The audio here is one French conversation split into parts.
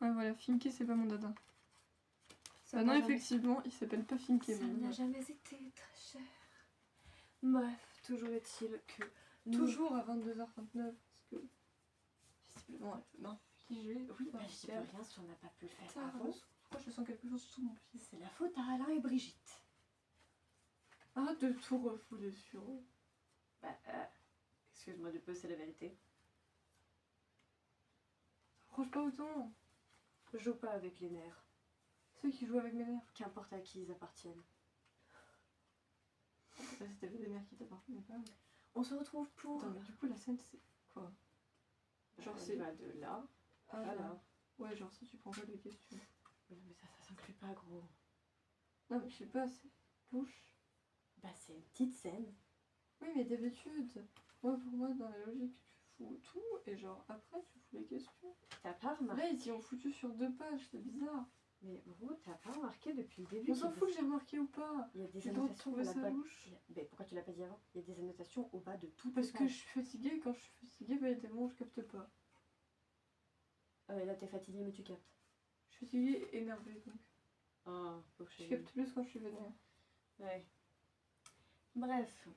Ouais, voilà, Finké, c'est pas mon dada. Ça Bah n'a non, jamais- effectivement, il s'appelle pas Finké. Ça mais- n'a jamais été très cher. Bref, toujours est-il que Toujours à 22h29, parce que visiblement elle peut m'infliger. Oui, bah, j'y peux rien si on n'a pas pu le faire Putain, avant. pourquoi je sens quelque chose sous mon pied? C'est la faute à Alain et Brigitte. Arrête de tout refouler sur eux. Bah, excuse-moi du peu, c'est la vérité. Approche pas autant. Je joue pas avec les nerfs. Ceux qui jouent avec mes nerfs. Qu'importe à qui ils appartiennent. Ça, si t'avais des nerfs qui t'appartenaient pas. mais- On se retrouve pour... Attends, mais du coup, la scène, c'est quoi? Genre, Elle c'est. va de là Ah, à là. là. Ouais, genre, si tu prends pas les questions. Oui, mais ça s'inclut pas, gros. Non, mais je sais pas, c'est louche. Bah, c'est une petite scène. Oui, mais d'habitude, moi, pour moi, dans la logique, tu fous tout, et genre, après, tu fous les questions. T'as pas remarqué... Là, ils y ont foutu sur 2 pages, c'est bizarre. Mais gros, t'as pas remarqué depuis le début On s'en fout que j'ai remarqué ou pas. Il y a des J'ai le droit de annotations trouver à la ça bas... louche. Mais pourquoi tu l'as pas dit avant? Il y a des annotations au bas de tout. Parce que je suis fatiguée, et quand je suis fatiguée, bah, évidemment, je capte pas. Là, t'es fatiguée, mais tu captes. Je suis fatiguée et énervée, donc. Ah, Je capte plus quand je suis vénère. Ouais. Bref,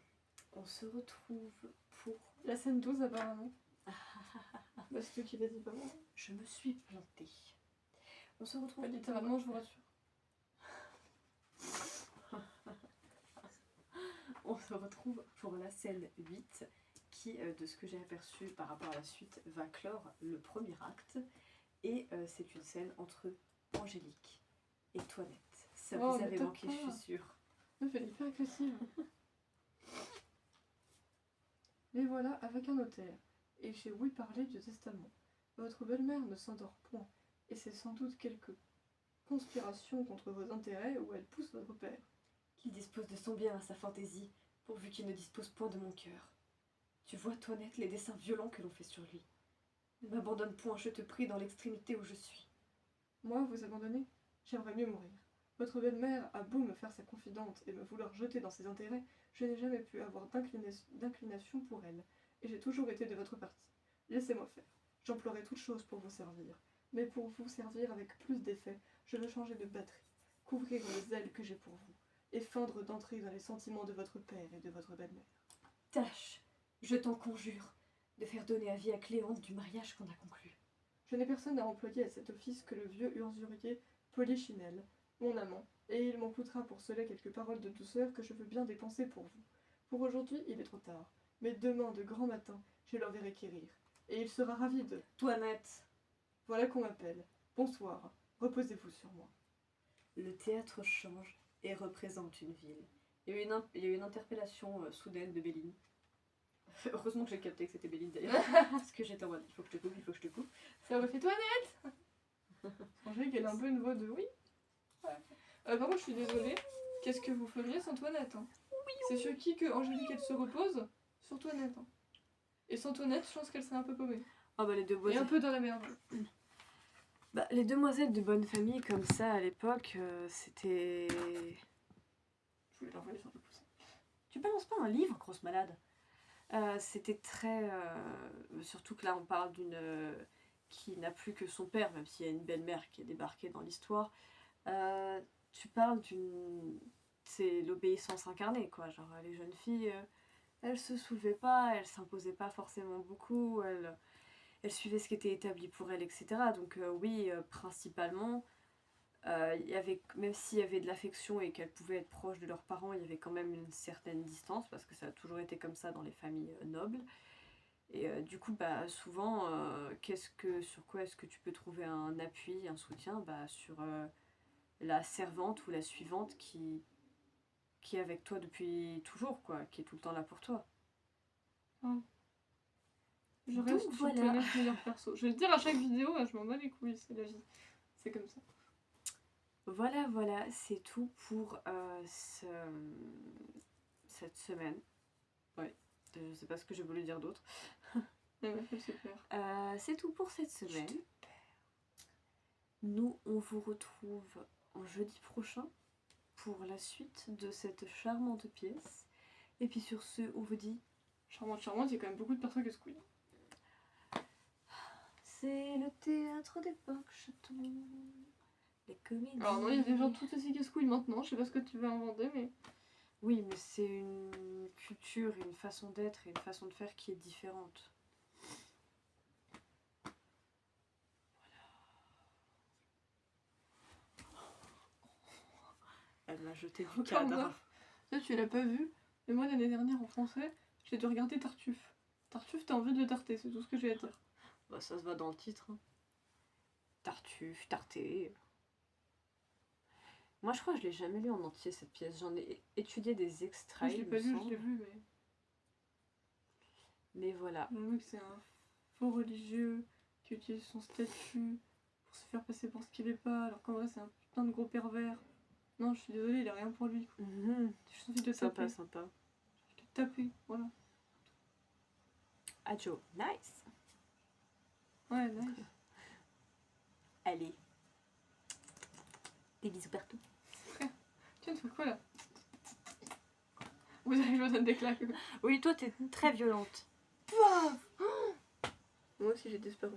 on se retrouve pour... La scène 12, apparemment. Bah, c'est toi qui l'as dit, pas moi. Je me suis plantée. On se retrouve... Pas littéralement, je vous rassure. On se retrouve pour la scène 8 qui, de ce que j'ai aperçu par rapport à la suite, va clore le premier acte. Et c'est une scène entre Angélique et Toinette. Ça Oh, vous mais avait t'as manqué, pas. je suis sûre. Meuf, elle est hyper agressive. Les voilà avec un notaire, et j'ai ouï parler du testament. Votre belle-mère ne s'endort point, et c'est sans doute quelque conspiration contre vos intérêts où elle pousse votre père. Qu'il dispose de son bien à sa fantaisie, pourvu qu'il ne dispose point de mon cœur. Tu vois, Toinette, les dessins violents que l'on fait sur lui. Ne m'abandonne point, je te prie, dans l'extrémité où je suis. Moi, vous abandonner? J'aimerais mieux mourir. Votre belle-mère a beau me faire sa confidente et me vouloir jeter dans ses intérêts, je n'ai jamais pu avoir d'inclination pour elle, et j'ai toujours été de votre parti. Laissez-moi faire. J'emploierai toute chose pour vous servir. Mais pour vous servir avec plus d'effet, je veux changer de batterie, couvrir les ailes que j'ai pour vous, et feindre d'entrer dans les sentiments de votre père et de votre belle-mère. Tâche, je t'en conjure, de faire donner avis à Cléante du mariage qu'on a conclu. Je n'ai personne à employer à cet office que le vieux usurier Polichinelle, mon amant, et il m'en coûtera pour cela quelques paroles de douceur que je veux bien dépenser pour vous. Pour aujourd'hui, il est trop tard, mais demain de grand matin, je l'enverrai quérir, et il sera ravi de... Toinette. Voilà qu'on m'appelle. Bonsoir, reposez-vous sur moi. Le théâtre change et représente une ville. Il y a eu une interpellation soudaine de Béline. Heureusement que j'ai capté que c'était Béline d'ailleurs. Parce que j'étais en mode, il faut que je te coupe, il faut que je te coupe. Ça aurait fait Toinette. Angélique, elle a un peu une voix de oui. Ouais. Par contre, je suis désolée. Qu'est-ce que vous feriez sans Toinette, hein? C'est sur qui que Angélique, elle se repose? Sur Toinette. Hein. Et sans Toinette, je pense qu'elle serait un peu paumée. Ah bah les deux Et un peu dans la merde. Bah, les demoiselles de bonne famille comme ça à l'époque, c'était... Je voulais l'envoyer sur le pouce. Tu balances pas un livre, grosse malade. C'était très... surtout que là on parle d'une... qui n'a plus que son père, même s'il y a une belle-mère qui est débarquée dans l'histoire. Tu parles d'une... C'est l'obéissance incarnée, quoi. Genre les jeunes filles, elles se soulevaient pas, elles s'imposaient pas forcément beaucoup, elles suivaient ce qui était établi pour elles, etc. Donc oui, principalement, il y avait, même s'il y avait de l'affection et qu'elles pouvaient être proches de leurs parents, il y avait quand même une certaine distance, parce que ça a toujours été comme ça dans les familles nobles. Et du coup, bah, souvent, sur quoi est-ce que tu peux trouver un appui, un soutien? Bah, sur la servante ou la suivante qui est avec toi depuis toujours, quoi, qui est tout le temps là pour toi. Je Donc reste sur voilà. Toinette meilleur perso. Je vais le dire à chaque vidéo, je m'en bats les couilles, c'est la vie. C'est comme ça. Voilà, voilà, c'est tout pour cette semaine. Ouais, je sais pas ce que j'ai voulu dire d'autre. La meuf, elle se perd. C'est tout pour cette semaine. Nous, on vous retrouve en jeudi prochain pour la suite de cette charmante pièce. Et puis sur ce, on vous dit... Charmante, charmante, il y a quand même beaucoup de personnes qui se couillent. C'est le théâtre d'époque, chaton. Les comédies. Alors non, il y a des gens tout aussi casse-couilles maintenant, je sais pas ce que tu vas inventer, mais... Oui, mais c'est une culture, une façon d'être et une façon de faire qui est différente. Elle m'a jeté du Encore cadre. neuf. Ça, tu l'as pas vu, mais moi l'année dernière en français, j'ai dû regarder Tartuffe. Tartuffe, t'as envie de le tarter, c'est tout ce que j'ai à dire. Bah, ça se va dans le titre. Hein. Tartuffe, tarté. Moi, je crois que je l'ai jamais lu en entier cette pièce. J'en ai étudié des Moi, extraits. je l'ai il pas me lu, je semble. l'ai vu, mais... Mais voilà. Le mec, c'est un faux religieux qui utilise son statut pour se faire passer pour ce qu'il est pas, alors qu'en vrai, c'est un putain de gros pervers. Non, je suis désolée, il a rien pour lui. Quoi. J'ai juste envie de le Sympa, taper. sympa. De le taper, voilà. Adjo, nice. Ouais, nice. Allez. Des bisous partout. Tu viens de faire quoi là? Vous allez, je me donne des claques. Oui, toi, t'es très violente. Moi aussi, j'ai disparu.